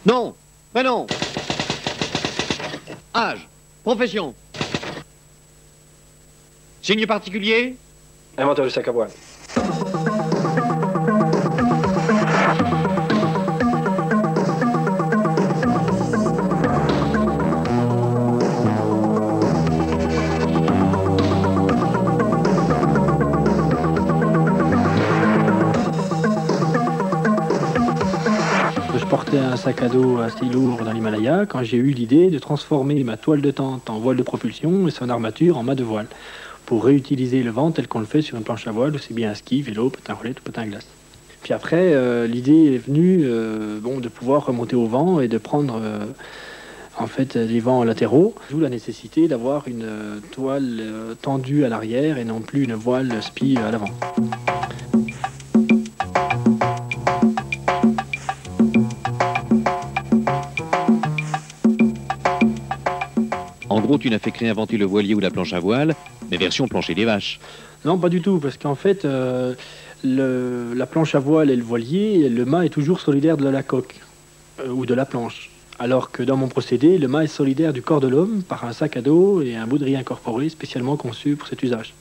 Nom, prénom, âge, profession. Signe particulier? Inventeur du sac à voile. Je portais un sac à dos assez lourd dans l'Himalaya quand j'ai eu l'idée de transformer ma toile de tente en voile de propulsion et son armature en mât de voile pour réutiliser le vent tel qu'on le fait sur une planche à voile, aussi bien à ski, vélo, patin roulette ou patin à glace. Puis après, l'idée est venue de pouvoir remonter au vent et de prendre en fait des vents latéraux, d'où la nécessité d'avoir une toile tendue à l'arrière et non plus une voile spi à l'avant. En gros, tu n'as fait que réinventer le voilier ou la planche à voile, mais version plancher des vaches. Non, pas du tout, parce qu'en fait, la planche à voile et le voilier, le mât est toujours solidaire de la coque ou de la planche. Alors que dans mon procédé, le mât est solidaire du corps de l'homme par un sac à dos et un baudrier incorporé spécialement conçu pour cet usage.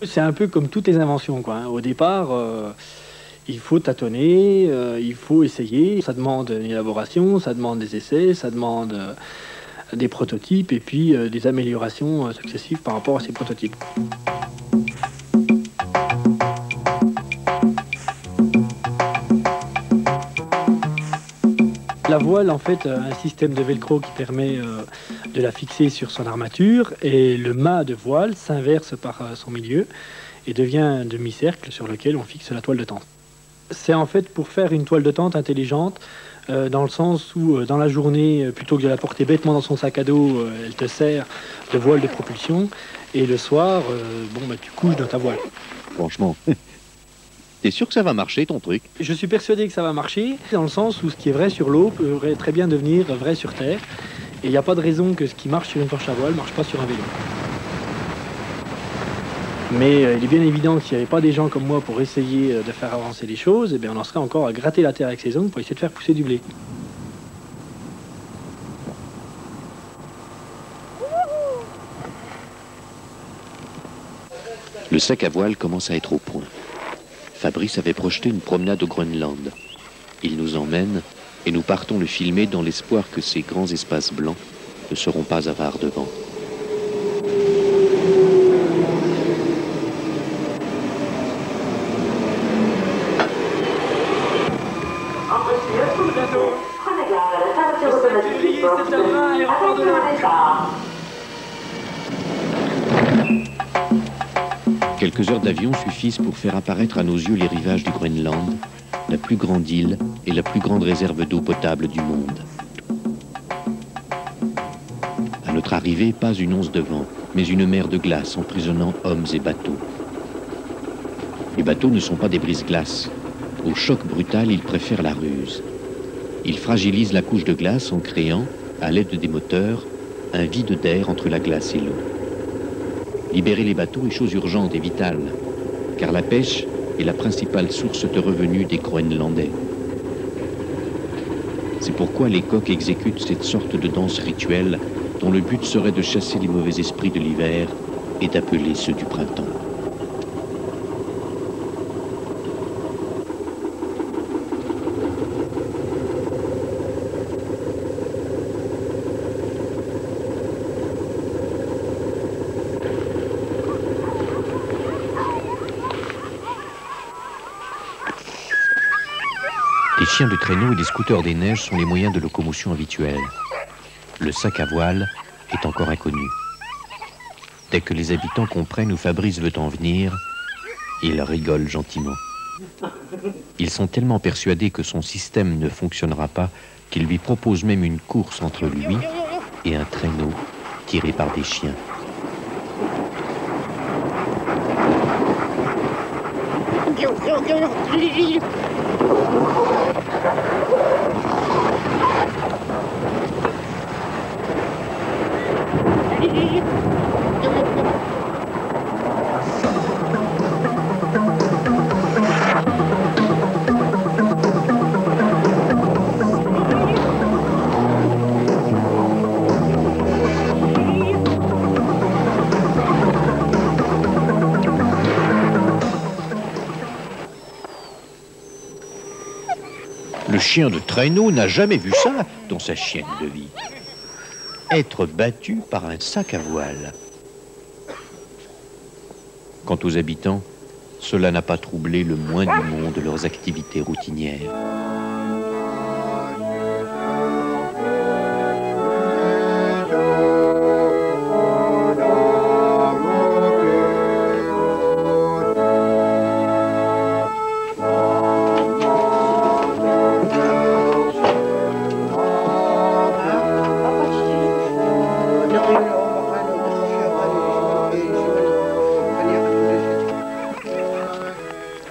C'est un peu comme toutes les inventions, quoi, hein. Au départ, il faut tâtonner, il faut essayer. Ça demande une élaboration, ça demande des essais, ça demande des prototypes et puis des améliorations successives par rapport à ces prototypes. La voile, en fait, a un système de velcro qui permet de la fixer sur son armature et le mât de voile s'inverse par son milieu et devient un demi-cercle sur lequel on fixe la toile de tente. C'est en fait pour faire une toile de tente intelligente dans le sens où dans la journée, plutôt que de la porter bêtement dans son sac à dos, elle te sert de voile de propulsion et le soir, tu couches dans ta voile. Franchement, t'es sûr que ça va marcher ton truc? Je suis persuadé que ça va marcher, dans le sens où ce qui est vrai sur l'eau pourrait très bien devenir vrai sur terre. Et il n'y a pas de raison que ce qui marche sur une planche à voile ne marche pas sur un vélo. Mais il est bien évident que s'il n'y avait pas des gens comme moi pour essayer de faire avancer les choses, eh bien on en serait encore à gratter la terre avec ses ongles pour essayer de faire pousser du blé. Le sac à voile commence à être au point. Fabrice avait projeté une promenade au Groenland. Il nous emmène et nous partons le filmer dans l'espoir que ces grands espaces blancs ne seront pas avares de vent. Quelques heures d'avion suffisent pour faire apparaître à nos yeux les rivages du Groenland, la plus grande île et la plus grande réserve d'eau potable du monde. À notre arrivée, pas une once de vent, mais une mer de glace emprisonnant hommes et bateaux. Les bateaux ne sont pas des brise-glaces. Au choc brutal, ils préfèrent la ruse. Ils fragilisent la couche de glace en créant, à l'aide des moteurs, un vide d'air entre la glace et l'eau. Libérer les bateaux est chose urgente et vitale, car la pêche est la principale source de revenus des Groenlandais. C'est pourquoi les coqs exécutent cette sorte de danse rituelle dont le but serait de chasser les mauvais esprits de l'hiver et d'appeler ceux du printemps. Les chiens de traîneau et les scooters des neiges sont les moyens de locomotion habituels. Le sac à voile est encore inconnu. Dès que les habitants comprennent où Fabrice veut en venir, ils rigolent gentiment. Ils sont tellement persuadés que son système ne fonctionnera pas qu'ils lui proposent même une course entre lui et un traîneau tiré par des chiens. Le chien de traîneau n'a jamais vu ça dans sa chienne de vie. Être battu par un sac à voile. Quant aux habitants, cela n'a pas troublé le moins du monde leurs activités routinières.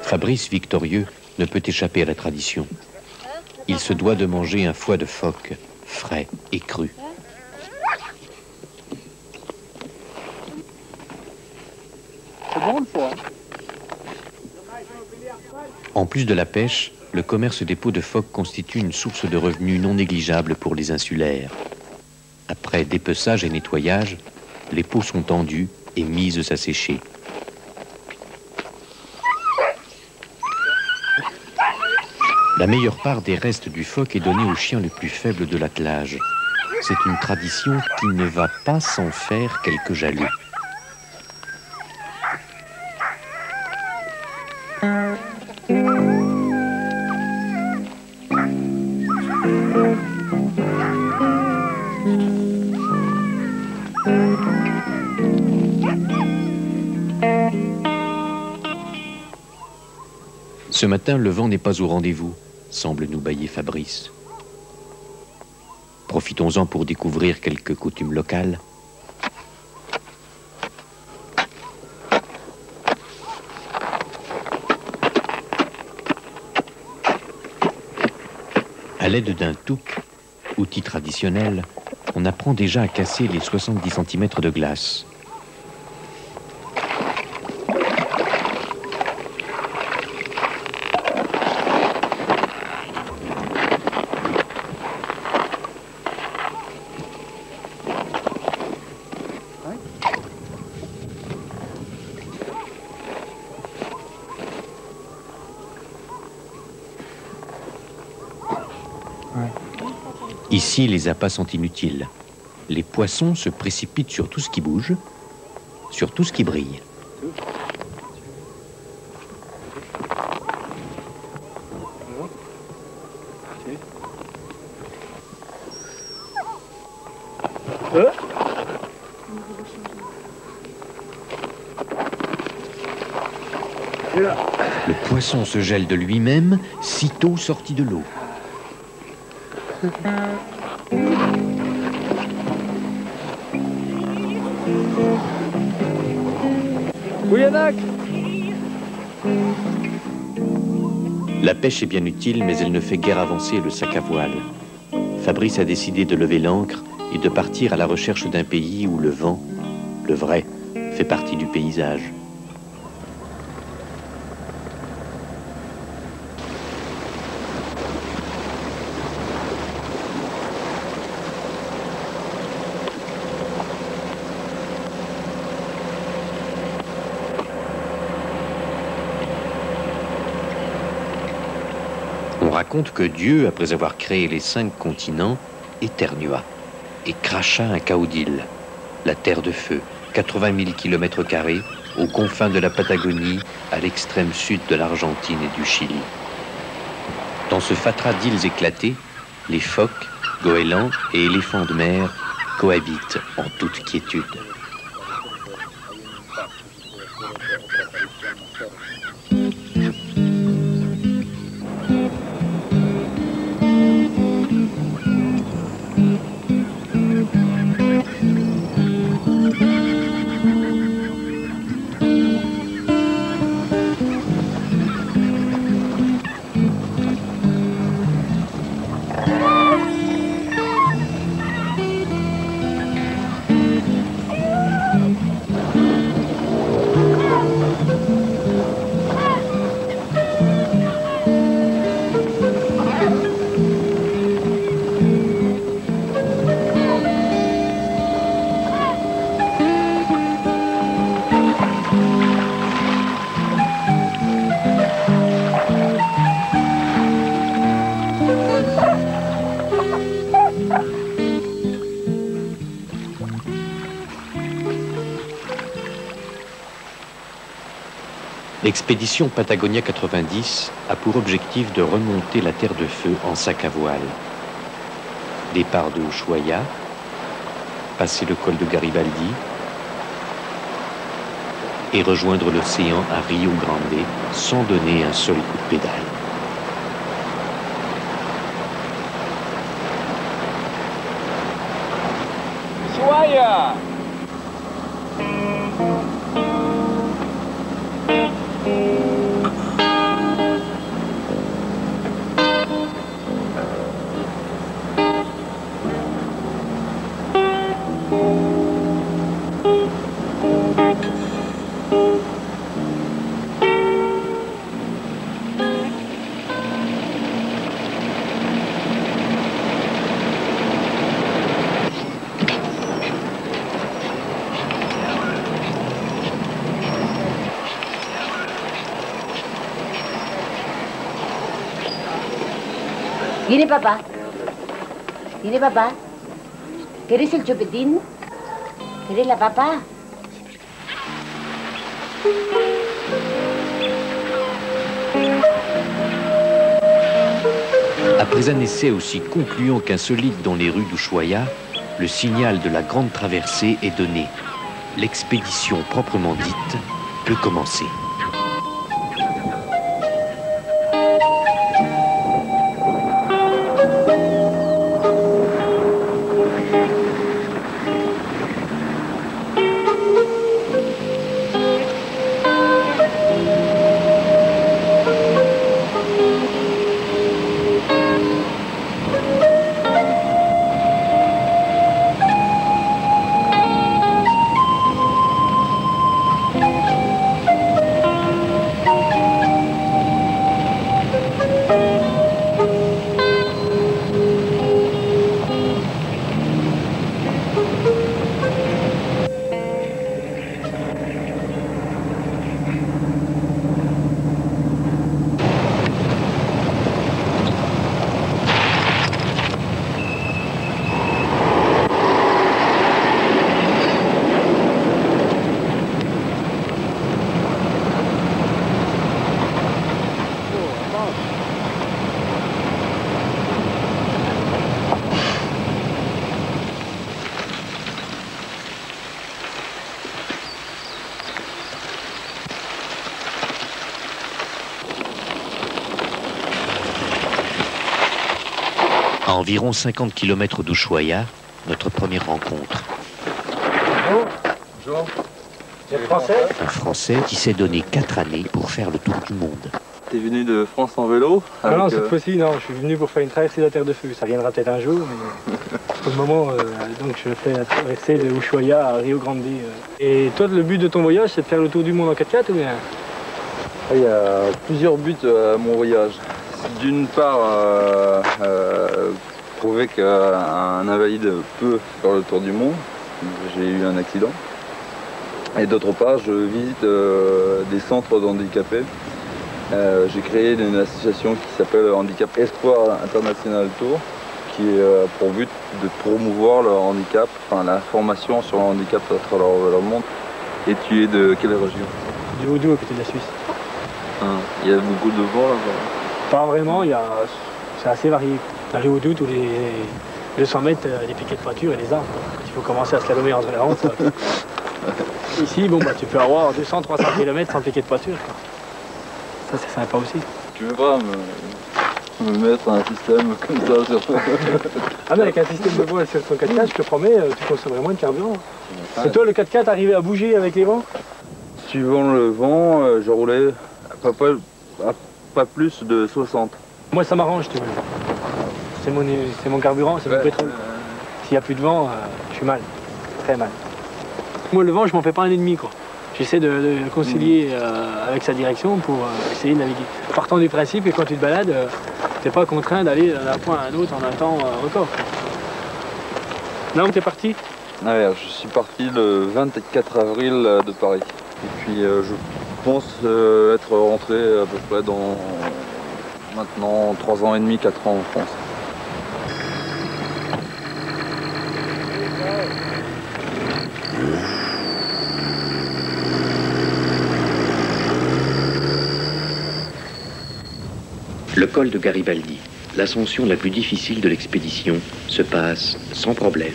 Fabrice, victorieux, ne peut échapper à la tradition. Il se doit de manger un foie de phoque, frais et cru. C'est bon le foie. En plus de la pêche, le commerce des peaux de phoque constitue une source de revenus non négligeable pour les insulaires. Après dépeçage et nettoyage, les peaux sont tendues et mises à sécher. La meilleure part des restes du phoque est donnée aux chiens les plus faibles de l'attelage. C'est une tradition qui ne va pas sans faire quelques jaloux. Ce matin, le vent n'est pas au rendez-vous, semble nous bâiller Fabrice. Profitons-en pour découvrir quelques coutumes locales. À l'aide d'un touc, outil traditionnel, on apprend déjà à casser les 70 cm de glace. Ici, les appâts sont inutiles. Les poissons se précipitent sur tout ce qui bouge, sur tout ce qui brille. Le poisson se gèle de lui-même, sitôt sorti de l'eau. La pêche est bien utile, mais elle ne fait guère avancer le sac à voile. Fabrice a décidé de lever l'ancre et de partir à la recherche d'un pays où le vent, le vrai, fait partie du paysage. On raconte que Dieu, après avoir créé les 5 continents, éternua et cracha un caudil, la terre de feu, 80 000 km², aux confins de la Patagonie, à l'extrême sud de l'Argentine et du Chili. Dans ce fatras d'îles éclatées, les phoques, goélands et éléphants de mer cohabitent en toute quiétude. L'expédition Patagonia 90 a pour objectif de remonter la Terre de Feu en sac à voile. Départ de Ushuaia, passer le col de Garibaldi et rejoindre l'océan à Rio Grande sans donner un seul coup de pédale. Ushuaia! Gini papa. Gini papa. ¿Quieres el chupetín? ¿Quieres la papa? Après un essai aussi concluant qu'insolite dans les rues d'Ushuaia, le signal de la grande traversée est donné. L'expédition proprement dite peut commencer. À environ 50 km d'Ushuaia, notre première rencontre. Bonjour. Vous êtes français? Un Français qui s'est donné 4 années pour faire le tour du monde. T'es venu de France en vélo? Non, cette fois-ci, non. Je suis venu pour faire une traversée de la Terre de Feu. Ça viendra peut-être un jour, mais pour le moment, donc je fais la traversée de Ushuaia à Rio Grande. Et toi, le but de ton voyage, c'est de faire le tour du monde en 4x4 ou bien? Il y a plusieurs buts à mon voyage. D'une part, prouver qu'un invalide peut faire le tour du monde. J'ai eu un accident. Et d'autre part, je visite des centres d'handicapés. J'ai créé une association qui s'appelle Handicap Espoir International Tour, qui est pour but de promouvoir le handicap, enfin la formation sur le handicap à travers le monde. Et tu es de quelle région? Du Haut-Doubs, à côté de la Suisse. Il y a beaucoup de vent là-bas. Pas vraiment, c'est assez varié. Dans les Haut-Doubs, tous les 200 mètres, des piquets de voiture et des arbres. Il faut commencer à slalomer entre la honte. Ici, bon, bah, tu peux avoir 200-300 km sans piquet de voiture. Ça, c'est sympa aussi. Tu veux pas me mettre un système comme ça sur toi? Ah mais avec un système de voile sur ton 4x4, je te promets, tu consommerais moins de carburant. Et toi, le 4x4 arrivait à bouger avec les vents? Suivant le vent, je roulais pas plus de 60. Moi, ça m'arrange, tu vois. C'est mon carburant, c'est mon pétrole. S'il n'y a plus de vent, je suis mal, très mal. Moi, le vent, je m'en fais pas un ennemi, quoi. J'essaie de concilier avec sa direction pour essayer de naviguer. Partant du principe que quand tu te balades, tu n'es pas contraint d'aller d'un point à un autre en un temps record. Là où tu es parti? Je suis parti le 24 avril de Paris. Et puis je pense être rentré à peu près dans maintenant 3 ans et demi, 4 ans en France. Le col de Garibaldi, l'ascension la plus difficile de l'expédition, se passe sans problème.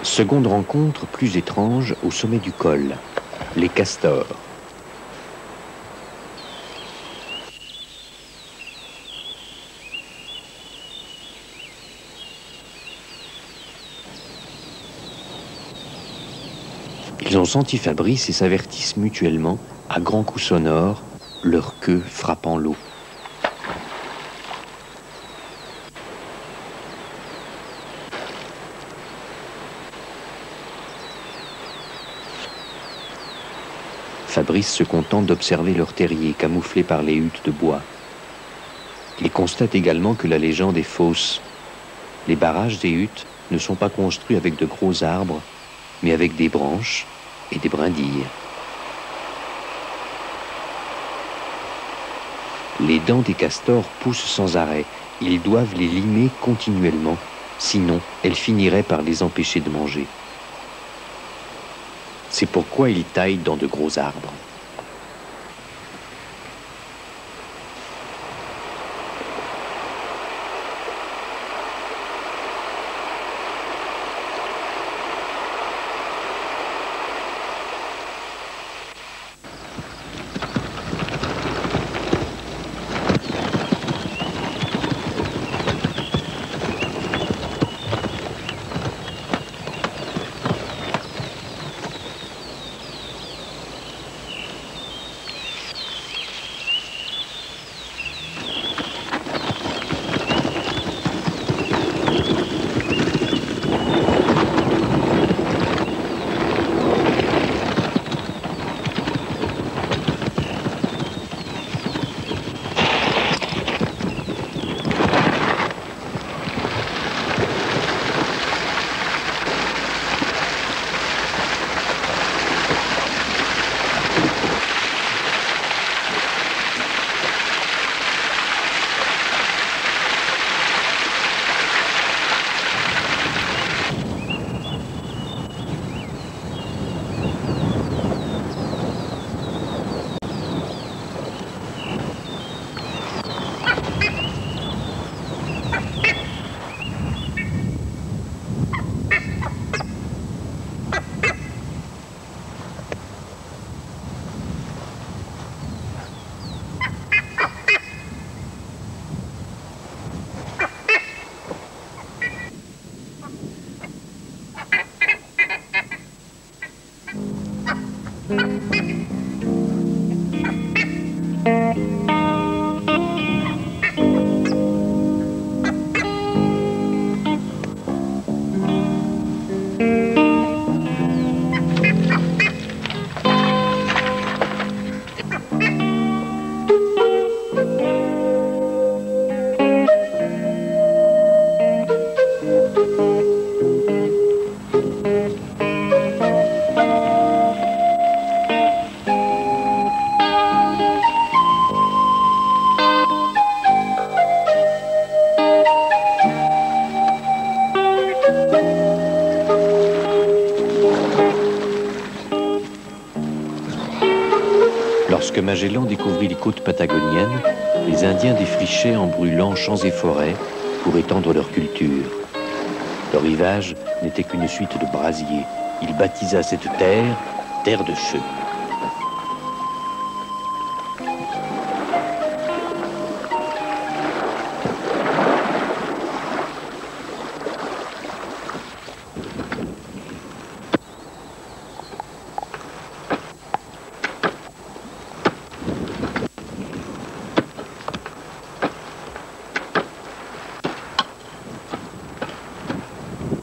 Seconde rencontre plus étrange au sommet du col, les castors. Ils ont senti Fabrice et s'avertissent mutuellement, à grands coups sonores, leur queue frappant l'eau. Fabrice se contente d'observer leur terrier camouflé par les huttes de bois. Il constate également que la légende est fausse. Les barrages des huttes ne sont pas construits avec de gros arbres, mais avec des branches et des brindilles. Les dents des castors poussent sans arrêt. Ils doivent les limer continuellement, sinon elles finiraient par les empêcher de manger. C'est pourquoi ils taillent dans de gros arbres. Lorsque Magellan découvrit les côtes patagoniennes, les Indiens défrichaient en brûlant champs et forêts pour étendre leur culture. Le rivage n'était qu'une suite de brasiers. Il baptisa cette terre « terre de feu ».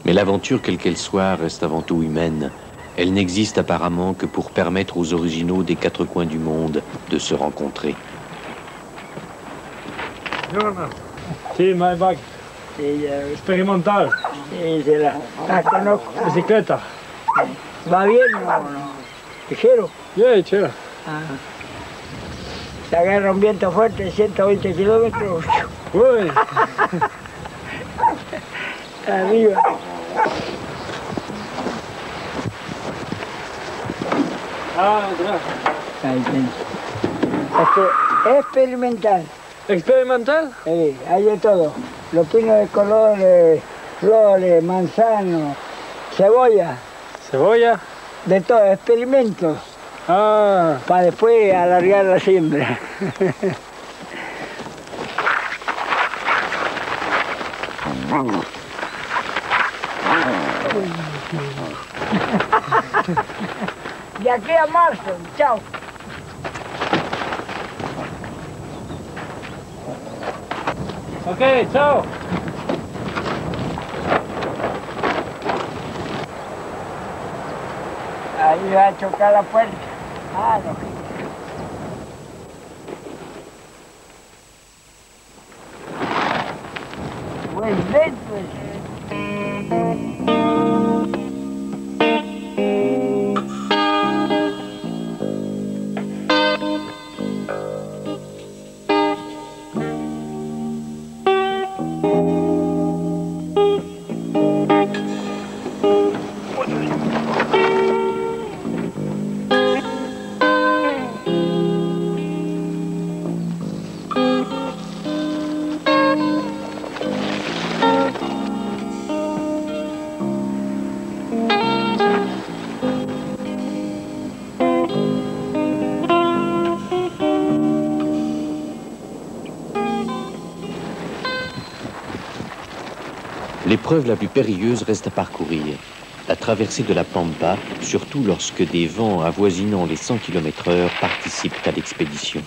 Mais l'aventure, quelle qu'elle soit, reste avant tout humaine. Elle n'existe apparemment que pour permettre aux originaux des quatre coins du monde de se rencontrer. C'est ma bague. C'est expérimental. Sí, la conozco. Bicicleta. ¿Va bien o no? ¿Ligero? Yeah, chévere. Ah. Se agarra un viento fuerte, 120 kilómetros. Uy. Arriba. Ah, gracias. Ahí tienes. Experimental. ¿Experimental? Hay de todo. Los pinos de colores, flores, manzanos, cebolla, ¿Cebolla? de todo, experimentos. Ah, Para después alargar la siembra. De aquí a marzo, chao. ok, chao. Ahí va a chocar la puerta. Ah, no. Buen vento. L'épreuve la plus périlleuse reste à parcourir, la traversée de la Pampa, surtout lorsque des vents avoisinant les 100 km/h participent à l'expédition.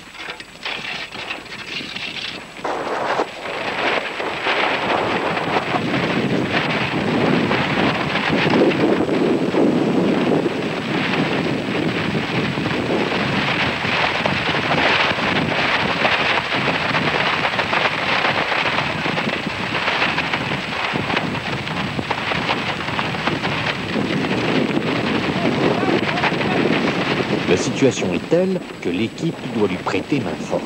La situation est telle que l'équipe doit lui prêter main forte.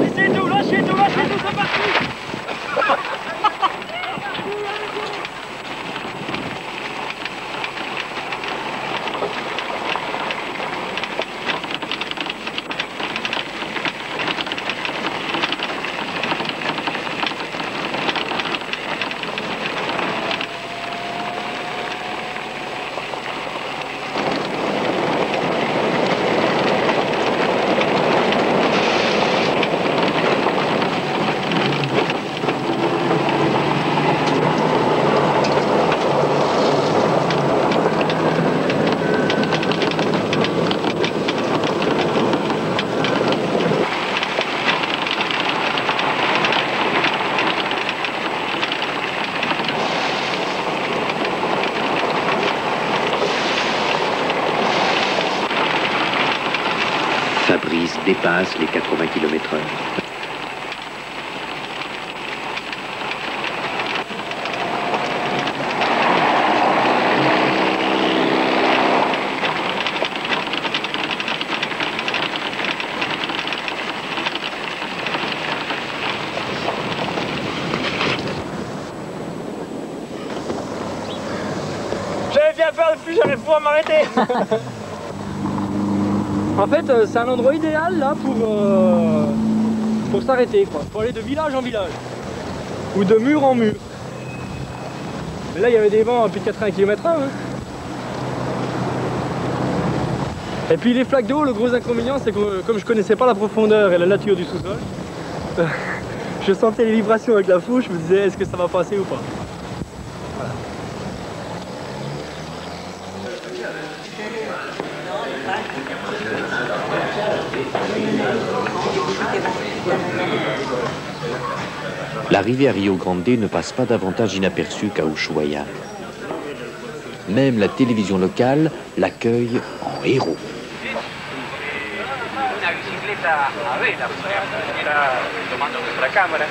Laissez-nous, lâchez-nous, lâchez-nous, c'est parti. Fabrice dépasse les 80 km/h. J'avais bien peur de plus jamais pouvoir m'arrêter. En fait, c'est un endroit idéal là pour s'arrêter, quoi. Pour aller de village en village. Ou de mur en mur. Mais là, il y avait des vents à plus de 80 km/h. Hein. Et puis les flaques d'eau, le gros inconvénient, c'est que comme je connaissais pas la profondeur et la nature du sous-sol, je sentais les vibrations avec la fourche, je me disais est-ce que ça va passer ou pas. Voilà. L'arrivée à Rio Grande ne passe pas davantage inaperçue qu'à Ushuaia. Même la télévision locale l'accueille en héros. Una bicicleta a vela, está tomando nuestra cámara,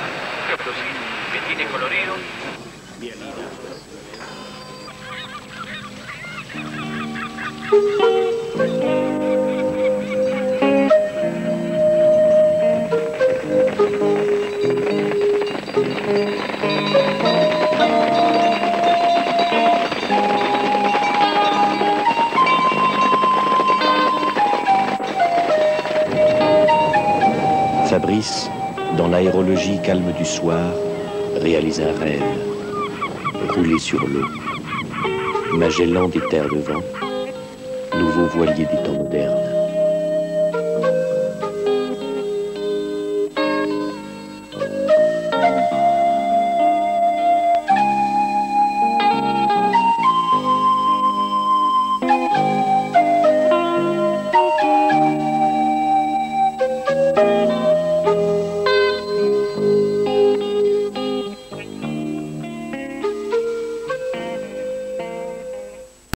que tiene colorido. Smith, dans l'aérologie calme du soir, réalise un rêve. Rouler sur l'eau. Magellan des terres de vent, nouveau voilier des temps modernes.